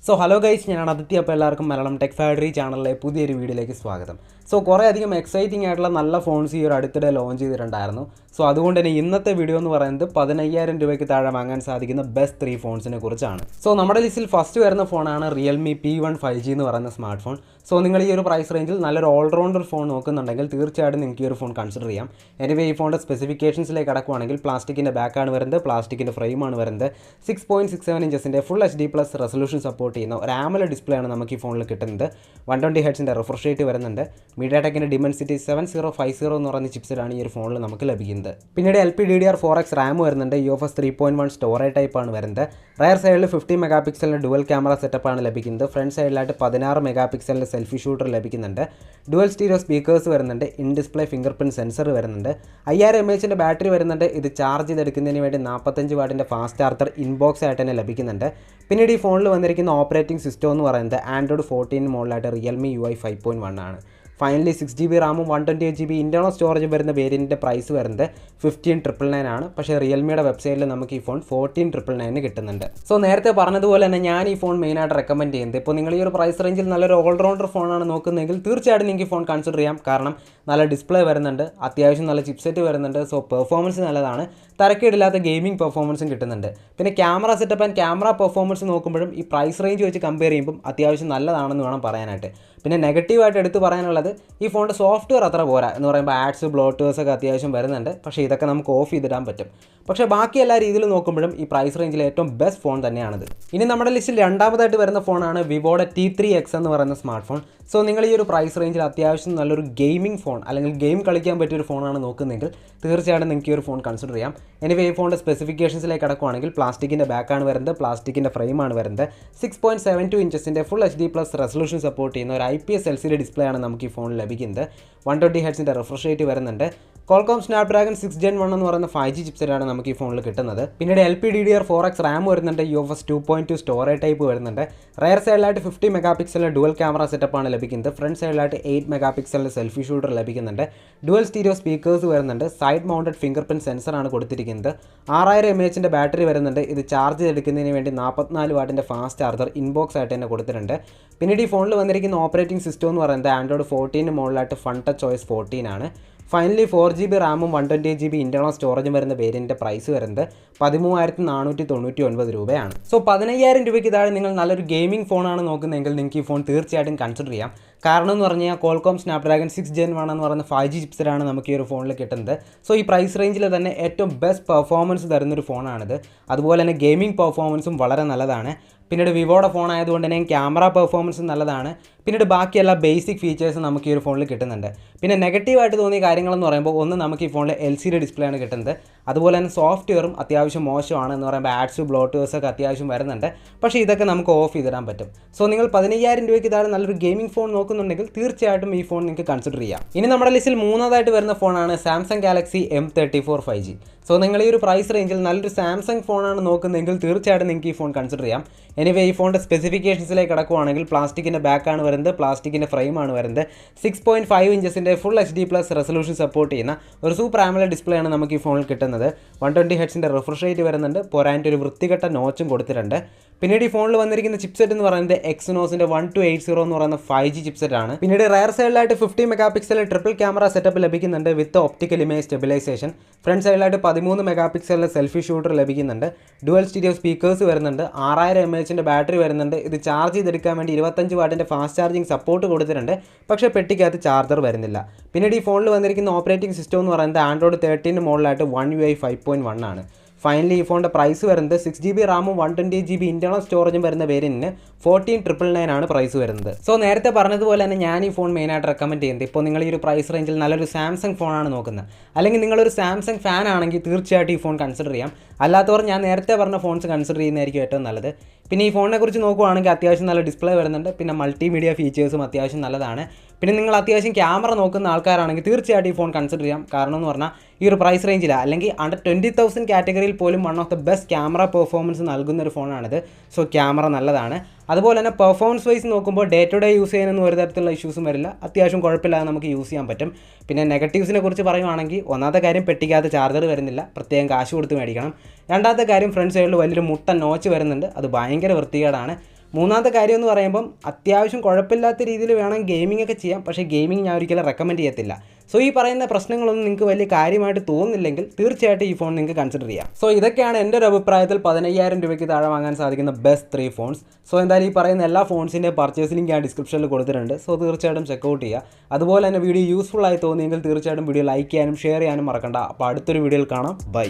So hello guys, ഞാനാണ് അതിഥി. അപ്പോൾ എല്ലാവർക്കും മലയാളം ടെക് ഫാക്ടറി ചാനലിലെ പുതിയൊരു വീഡിയോയിലേക്ക് സ്വാഗതം. സോ കുറേ അധികം എക്സൈറ്റിംഗ് ആയിട്ടുള്ള നല്ല ഫോൺസ് ഈ ഒരു അടുത്തിടെ ലോഞ്ച് ചെയ്തിട്ടുണ്ടായിരുന്നു. സോ അതുകൊണ്ട് തന്നെ ഇന്നത്തെ വീഡിയോ എന്ന് പറയുന്നത് 15,000 രൂപയ്ക്ക് താഴെ വാങ്ങാൻ സാധിക്കുന്ന ബെസ്റ്റ് 3 ഫോൺസിനെ കുറിച്ചാണ്. സോ നമ്മുടെ ലിസ്റ്റിൽ ഫസ്റ്റ് വരുന്ന ഫോണാണ് റിയൽമി P1 5G എന്ന് പറയുന്ന സ്മാർട്ട് ഫോൺ. സോ നിങ്ങൾ ഈ ഒരു പ്രൈസ് റേഞ്ചിൽ നല്ലൊരു ഓൾറൗണ്ടർ ഫോൺ നോക്കുന്നുണ്ടെങ്കിൽ തീർച്ചയായിട്ടും നിങ്ങൾക്ക് ഈ ഒരു ഫോൺ കൺസിഡർ ചെയ്യാം. എനിവേ ഈ ഫോണിൻ്റെ സ്പെസിഫിക്കേഷൻസിലേക്ക് കടക്കുകയാണെങ്കിൽ പ്ലാസ്റ്റിക്കിൻ്റെ ബാക്കാണ് വരുന്നത്, പ്ലാസ്റ്റിക്കിൻ്റെ ഫ്രെയിമാണ് വരുന്നത്, 6.67 ഇഞ്ചസിൻ്റെ ഫുൾ HD+ റെസൊല്യൂഷൻ സപ്പോർട്ട് ചെയ്യുന്ന ഒരു AMOLED ഡിസ്പ്ലേ ആണ് നമുക്ക് ഈ ഫോണിൽ കിട്ടുന്നത്. 120 ഹെർട്സിൻ്റെ റിഫ്രഷ് റേറ്റ് വരുന്നുണ്ട്. മീഡിയാടെക്കിൻ്റെ Dimensity 7050 എന്ന് പറയുന്ന ചിപ്സെറ്റാണ് ഈ ഒരു ഫോണിൽ നമുക്ക് ലഭിക്കുന്നത്. പിന്നീട് LPDDR4X റാം വരുന്നുണ്ട്. UFS 3.1 സ്റ്റോറേജ് ടൈപ്പാണ് വരുന്നത്. റയർ സൈഡിൽ 50 മെഗാ പിക്സലിൻ്റെ ഡുവൽ ക്യാമറ സെറ്റപ്പാണ് ലഭിക്കുന്നത്. ഫ്രണ്ട് സൈഡിലായിട്ട് 16 മെഗാ പിക്സലിൻ്റെ സെൽഫി ഷൂട്ടർ ലഭിക്കുന്നുണ്ട്. ഡുവൽ സ്റ്റീരിയോ സ്പീക്കേഴ്സ് വരുന്നുണ്ട്. In display finger print sensor വരുന്നുണ്ട്. 5000 mAh ബാറ്ററി വരുന്നുണ്ട്. ഇത് ചാർജ് ചെയ്തെടുക്കുന്നതിന് വേണ്ടി 45 വാട്ടിൻ്റെ ഫാസ്റ്റ് ചാർജർ ഇൻബോക്സ് ആയിട്ട് തന്നെ ലഭിക്കുന്നുണ്ട്. പിന്നീട് ഈ ഫോണിൽ വന്നിരിക്കുന്ന ഓപ്പറേറ്റിംഗ് സിസ്റ്റം എന്ന് പറയുന്നത് Android 14 മോഡലായിട്ട് Realme UI 5.1 ആണ്. ഫൈനലി 6GB റാമും 128GB ഇൻറ്റേർണൽ സ്റ്റോറേജും വരുന്ന വേരിയൻറ്റിൻ്റെ പ്രൈസ് വരുന്നത് 15,999 ആണ്. പക്ഷേ റിയൽമിയുടെ വെബ്സൈറ്റിൽ നമുക്ക് ഈ ഫോൺ 14,999 കിട്ടുന്നുണ്ട്. സോ നേരത്തെ പറഞ്ഞതുപോലെ തന്നെ ഞാൻ ഈ ഫോൺ മെയിനായിട്ട് റെക്കമെൻഡ് ചെയ്യുന്നത്, ഇപ്പോൾ നിങ്ങൾ ഈ ഒരു പ്രൈസ് റേഞ്ചിൽ നല്ലൊരു ഓൾറൗണ്ടർ ഫോണാണ് നോക്കുന്നതെങ്കിൽ തീർച്ചയായിട്ടും നിങ്ങൾക്ക് ഈ ഫോൺ കൺസിഡർ ചെയ്യാം. കാരണം നല്ല ഡിസ്പ്ലേ വരുന്നുണ്ട്, അത്യാവശ്യം നല്ല ചിപ്സെറ്റ് വരുന്നുണ്ട്. സോ പെർഫോമൻസ് നല്ലതാണ്, തരക്കേടില്ലാത്ത ഗെയിമിംഗ് പെർഫോമൻസും കിട്ടുന്നുണ്ട്. പിന്നെ camera setup and camera performance നോക്കുമ്പോഴും ഈ പ്രൈസ് റേഞ്ച് വെച്ച് കമ്പയർ ചെയ്യുമ്പം അത്യാവശ്യം നല്ലതാണെന്ന് വേണം പറയാനായിട്ട്. പിന്നെ നെഗറ്റീവായിട്ട് എടുത്ത് പറയാനുള്ളത്, ഈ ഫോണിൻ്റെ സോഫ്റ്റ്വെയർ അത്ര പോരാ എന്ന് പറയുമ്പോൾ ആഡ്സ് ബ്ലോട്ട്വേഴ്സൊക്കെ അത്യാവശ്യം വരുന്നുണ്ട്. പക്ഷേ ഇതൊക്കെ നമുക്ക് ഓഫ് ചെയ്തിടാൻ പറ്റും. പക്ഷേ ബാക്കി എല്ലാ രീതിയിലും നോക്കുമ്പോഴും ഈ പ്രൈസ് റേഞ്ചിൽ ഏറ്റവും ബെസ്റ്റ് ഫോൺ തന്നെയാണിത്. ഇനി നമ്മുടെ ലിസ്റ്റിൽ രണ്ടാമതായിട്ട് വരുന്ന ഫോണാണ് വിവോയുടെ T3X എന്ന് പറയുന്ന സ്മാർട്ട് ഫോൺ. സോ നിങ്ങൾ ഈ ഒരു പ്രൈസ് റേഞ്ചിൽ അത്യാവശ്യം നല്ലൊരു ഗെയിമിംഗ് ഫോൺ അല്ലെങ്കിൽ ഗെയിം കളിക്കാൻ പറ്റിയൊരു ഫോണാണ് നോക്കുന്നതെങ്കിൽ തീർച്ചയായിട്ടും നിങ്ങൾക്ക് ഈ ഒരു ഫോൺ കൺസിഡർ ചെയ്യാം. എനിവേ ഈ ഫോണിൻ്റെ സ്പെസിഫിക്കേഷൻസിലേക്ക് കടക്കുകയാണെങ്കിൽ പ്ലാസ്റ്റിക്കിൻ്റെ ബാക്കാണ് വരുന്നത്, പ്ലാസ്റ്റിക്കിൻ്റെ ഫ്രെയിമാണ് വരുന്നത്, 6.72 ഇഞ്ചസിൻ്റെ ഫുൾ HD+ റെസൊല്യൂഷൻ സപ്പോർട്ട് ചെയ്യുന്ന ഒരു IPS LCD ഡിസ്പ്ലേ ആണ് നമുക്ക് ഈ ഫോണിൽ ലഭിക്കുന്നത്. 120 ഹെർട്സിൻ്റെ റിഫ്രഷ് റേറ്റ് വരുന്നുണ്ട്. Qualcomm Snapdragon 6 Gen 1 എന്ന് പറയുന്ന 5G ചിപ്സെറ്റാണ് നമുക്ക് ഈ ഫോണിൽ കിട്ടുന്നത്. പിന്നീട് LPDDR4X റാം വരുന്നുണ്ട്. UFS 2.2 സ്റ്റോറേജ് ടൈപ്പ് വരുന്നുണ്ട്. റയർ സൈഡിലായിട്ട് 50 മെഗാ പിക്സലിൻ്റെ ഡുവൽ ക്യാമറ സെറ്റപ്പാണ് ലഭിക്കുന്നത്. ഫ്രണ്ട് സൈഡിലായിട്ട് 8 മെഗാ പിക്സലിൻ്റെ സെൽഫി ഷൂട്ടർ ലഭിക്കുന്നുണ്ട്. ഡുവൽ സ്റ്റീരിയോ സ്പീക്കേഴ്സ് വരുന്നുണ്ട്. സൈഡ് മൗണ്ടഡ് ഫിംഗർ പ്രിൻറ്റ് സെൻസറാണ് കൊടുത്തിരിക്കുന്നത്. 6000 mAh ബാറ്ററി വരുന്നുണ്ട്. ഇത് ചാർജ് ചെയ്തെടുക്കുന്നതിന് വേണ്ടി 44 വാട്ടിൻ്റെ ഫാസ്റ്റ് ചാർജർ ഇൻബോക്സ് ആയിട്ട് തന്നെ കൊടുത്തിട്ടുണ്ട്. പിന്നീട് ഈ ഫോണിൽ വന്നിരിക്കുന്ന ഓപ്പറേറ്റിംഗ് സിസ്റ്റം എന്ന് പറയുന്നത് Android 14 മോഡലായിട്ട് FunTouch 14 ആണ്. ഫൈനലി 4GB റാമും 128GB ഇൻറ്റേർണൽ സ്റ്റോറേജും വരുന്ന വേരിയൻറ്റിൻ്റെ പ്രൈസ് വരുന്നത് 13,499 രൂപയാണ്. സോ 15,000 രൂപയ്ക്ക് താഴെ നിങ്ങൾ നല്ലൊരു ഗെയിമിംഗ് ഫോണാണ് നോക്കുന്നതെങ്കിൽ നിങ്ങൾക്ക് ഈ ഫോൺ തീർച്ചയായിട്ടും കൺസിഡർ ചെയ്യാം. കാരണം എന്ന് പറഞ്ഞാൽ Qualcomm Snapdragon 6 Gen 1 എന്ന് പറയുന്ന 5G ചിപ്സെറ്റാണ് നമുക്ക് ഈ ഒരു ഫോണിൽ കിട്ടുന്നത്. സോ ഈ പ്രൈസ് റേഞ്ചിൽ തന്നെ ഏറ്റവും ബെസ്റ്റ് പെർഫോമൻസ് തരുന്നൊരു ഫോണാണിത്. അതുപോലെ തന്നെ ഗെയിമിംഗ് പെർഫോമൻസും വളരെ നല്ലതാണ്. പിന്നീട് വിവോയുടെ ഫോൺ ആയതുകൊണ്ട് തന്നെ ക്യാമറ പെർഫോമൻസും നല്ലതാണ്. പിന്നീട് ബാക്കിയെല്ലാ ബേസിക് ഫീച്ചേഴ്സും നമുക്ക് ഈ ഒരു ഫോണിൽ കിട്ടുന്നുണ്ട്. പിന്നെ നെഗറ്റീവായിട്ട് തോന്നിയ കാര്യങ്ങളെന്ന് പറയുമ്പോൾ, ഒന്ന് നമുക്ക് ഈ ഫോണിൽ LCD ഡിസ്പ്ലേ ആണ് കിട്ടുന്നത്. അതുപോലെ തന്നെ സോഫ്റ്റ്വെയറും അത്യാവശ്യം മോശമാണ് എന്ന് പറയുമ്പോൾ ആഡ്സ് ബ്ലോട്ട്വേഴ്സൊക്കെ അത്യാവശ്യം വരുന്നുണ്ട്. പക്ഷേ ഇതൊക്കെ നമുക്ക് ഓഫ് ചെയ്തിടാൻ പറ്റും. സോ നിങ്ങൾ 15,000 രൂപയ്ക്ക് താഴെ നല്ലൊരു ഗെയിമിംഗ് ഫോൺ നോക്കുന്നുണ്ടെങ്കിൽ തീർച്ചയായിട്ടും ഈ ഫോൺ നിങ്ങൾക്ക് കൺസിഡർ ചെയ്യാം. ഇനി നമ്മുടെ ലിസ്റ്റിൽ മൂന്നാമതായിട്ട് വരുന്ന ഫോണാണ് Samsung Galaxy M34 5G. So നിങ്ങൾ ഈ ഒരു പ്രൈസ് റേഞ്ചിൽ നല്ലൊരു സാംസങ് ഫോണാണ് നോക്കുന്നതെങ്കിൽ തീർച്ചയായിട്ടും നിങ്ങൾക്ക് ഈ ഫോൺ കൺസിഡർ ചെയ്യാം. എനിവേ ഈ ഫോണിൻ്റെ സ്പെസിഫിക്കേഷൻസിലേക്ക് കടക്കുകയാണെങ്കിൽ പ്ലാസ്റ്റിക്കിൻ്റെ ബാക്കാണ് വരുന്നത്, പ്ലാസ്റ്റിക്കിൻ്റെ ഫ്രെയിമാണ് വരുന്നത്, 6.5 ഇഞ്ചസിൻ്റെ ഫുൾ HD+ റെസൊല്യൂഷൻ സപ്പോർട്ട് ചെയ്യുന്ന ഒരു സൂപ്പർ AMOLED ഡിസ്പ്ലേ ആണ് നമുക്ക് ഈ ഫോണിൽ കിട്ടുന്നത്. 120 ഹെർട്സിൻ്റെ റിഫ്രഷ് റേറ്റ് വരുന്നുണ്ട്. പോരാൻ്റെ ഒരു വൃത്തികെട്ട നോച്ചും കൊടുത്തിട്ടുണ്ട്. പിന്നീട് ഈ ഫോണിൽ വന്നിരിക്കുന്ന ചിപ്സെറ്റ് എന്ന് പറയുന്നത് Exynosൻ്റെ 1280 എന്ന് പറയുന്ന 5G ചിപ്സെറ്റാണ്. പിന്നീട് റയർ സൈഡിലായിട്ട് 50 മെഗാ പിക്സലിൽ ട്രിപ്പിൾ ക്യാമറ സെറ്റപ്പ് ലഭിക്കുന്നുണ്ട് വിത്ത് ഒപ്റ്റിക്കൽ ഇമേജ് സ്റ്റെബിലൈസേഷൻ. ഫ്രണ്ട് സൈഡിലായിട്ട് 13 മെഗാ പിക്സലിലെ സെൽഫി ഷൂട്ടർ ലഭിക്കുന്നുണ്ട്. ഡുവൽ സ്റ്റീരിയോ സ്പീക്കേഴ്സ് വരുന്നുണ്ട്. 6000 mAh ബാറ്ററി വരുന്നുണ്ട്. ഇത് ചാർജ് ചെയ്തെടുക്കാൻ വേണ്ടി 25 വാട്ടിൻ്റെ ഫാസ്റ്റ് ചാർജിങ് സപ്പോർട്ട് കൊടുത്തിട്ടുണ്ട്. പക്ഷേ പെട്ടിക്കകത്ത് ചാർജർ വരുന്നില്ല. പിന്നീട് ഈ ഫോണിൽ വന്നിരിക്കുന്ന ഓപ്പറേറ്റിംഗ് സിസ്റ്റം എന്ന് പറയുന്നത് Android 13 മോഡലായിട്ട് One UI 5.1 ആണ്. ഫൈനലി ഈ ഫോണിൻ്റെ പ്രൈസ് വരുന്നത് 6GB റാമും 128GB ഇൻറ്റേർണൽ സ്റ്റോറേജും വരുന്ന വേരിയൻറ്റിന് 14,999 ആണ് പ്രൈസ് വരുന്നത്. സോ നേരത്തെ പറഞ്ഞതുപോലെ തന്നെ ഞാൻ ഈ ഫോൺ മെയിനായിട്ട് റെക്കമെൻഡ് ചെയ്യുന്നത്, ഇപ്പോൾ നിങ്ങൾ ഈ ഒരു പ്രൈസ് റേഞ്ചിൽ നല്ലൊരു സാംസങ് ഫോണാണ് നോക്കുന്നത്, അല്ലെങ്കിൽ നിങ്ങളൊരു സാംസങ് ഫാൻ ആണെങ്കിൽ തീർച്ചയായിട്ടും ഈ ഫോൺ കൺസിഡർ ചെയ്യാം. അല്ലാത്തവർ ഞാൻ നേരത്തെ പറഞ്ഞ ഫോൺസ് കൺസിഡർ ചെയ്യുന്നതായിരിക്കും ഏറ്റവും നല്ലത്. പിന്നെ ഈ ഫോണിനെ കുറിച്ച് നോക്കുകയാണെങ്കിൽ അത്യാവശ്യം നല്ല ഡിസ്പ്ലേ വരുന്നുണ്ട്. പിന്നെ മൾട്ടിമീഡിയ ഫീച്ചേഴ്സും അത്യാവശ്യം നല്ലതാണ്. പിന്നെ നിങ്ങൾ അത്യാവശ്യം ക്യാമറ നോക്കുന്ന ആൾക്കാരാണെങ്കിൽ തീർച്ചയായിട്ടും ഈ ഫോൺ കൺസിഡർ ചെയ്യാം. കാരണം എന്ന് പറഞ്ഞാൽ ഈ ഒരു പ്രൈസ് റേഞ്ചിൽ അല്ലെങ്കിൽ അണ്ടർ 20,000 കാറ്റഗറിയിൽ പോലും one of the best camera performance നൽകുന്ന ഒരു ഫോണാണിത്. സോ ക്യാമറ നല്ലതാണ്. അതുപോലെ തന്നെ പെർഫോമൻസ് വൈസ് നോക്കുമ്പോൾ ഡേ ടു ഡേ യൂസ് ചെയ്യുന്നൊന്നും ഒരു തരത്തിലുള്ള ഇഷ്യൂസും വരില്ല. അത്യാവശ്യം കുഴപ്പമില്ലാതെ നമുക്ക് യൂസ് ചെയ്യാൻ പറ്റും. പിന്നെ നെഗറ്റീവ്സിനെ കുറിച്ച് പറയുവാണെങ്കിൽ, ഒന്നാമത്തെ കാര്യം പെട്ടിക്കകത്ത് ചാർജർ വരുന്നില്ല, പ്രത്യേകം കാശ് കൊടുത്ത് മേടിക്കണം. രണ്ടാമത്തെ കാര്യം ഫ്രണ്ട് സൈഡിൽ വലിയൊരു മുട്ട നോച്ച് വരുന്നുണ്ട്, അത് ഭയങ്കര വൃത്തികേടാണ്. മൂന്നാമത്തെ കാര്യം എന്ന് പറയുമ്പം അത്യാവശ്യം കുഴപ്പമില്ലാത്ത രീതിയിൽ വേണം ഗെയിമിംഗ് ഒക്കെ ചെയ്യാം, പക്ഷേ ഗെയിമിംഗ് ഞാൻ ഒരിക്കലും റെക്കമെൻഡ് ചെയ്യത്തില്ല. സോ ഈ പറയുന്ന പ്രശ്നങ്ങളൊന്നും നിങ്ങൾക്ക് വലിയ കാര്യമായിട്ട് തോന്നുന്നില്ലെങ്കിൽ തീർച്ചയായിട്ടും ഈ ഫോൺ നിങ്ങൾക്ക് കൺസിഡർ ചെയ്യാം. സോ ഇതൊക്കെയാണ് എൻ്റെ ഒരു അഭിപ്രായത്തിൽ 15,000 രൂപയ്ക്ക് താഴെ വാങ്ങാൻ സാധിക്കുന്ന ബെസ്റ്റ് 3 ഫോൺസ്. സോ എന്തായാലും ഈ പറയുന്ന എല്ലാ ഫോൺസിൻ്റെ പർച്ചേസ് ലിങ്ക് ഞാൻ ഡിസ്ക്രിപ്ഷനിൽ കൊടുത്തിട്ടുണ്ട്. സോ തീർച്ചയായിട്ടും ചെക്കൗട്ട് ചെയ്യുക. അതുപോലെ തന്നെ വീഡിയോ യൂസ്ഫുൾ ആയി തോന്നിയെങ്കിൽ തീർച്ചയായിട്ടും വീഡിയോ ലൈക്ക് ചെയ്യാനും ഷെയർ ചെയ്യാനും മറക്കണ്ട. അപ്പോൾ അടുത്തൊരു വീഡിയോയിൽ കാണാം. ബൈ.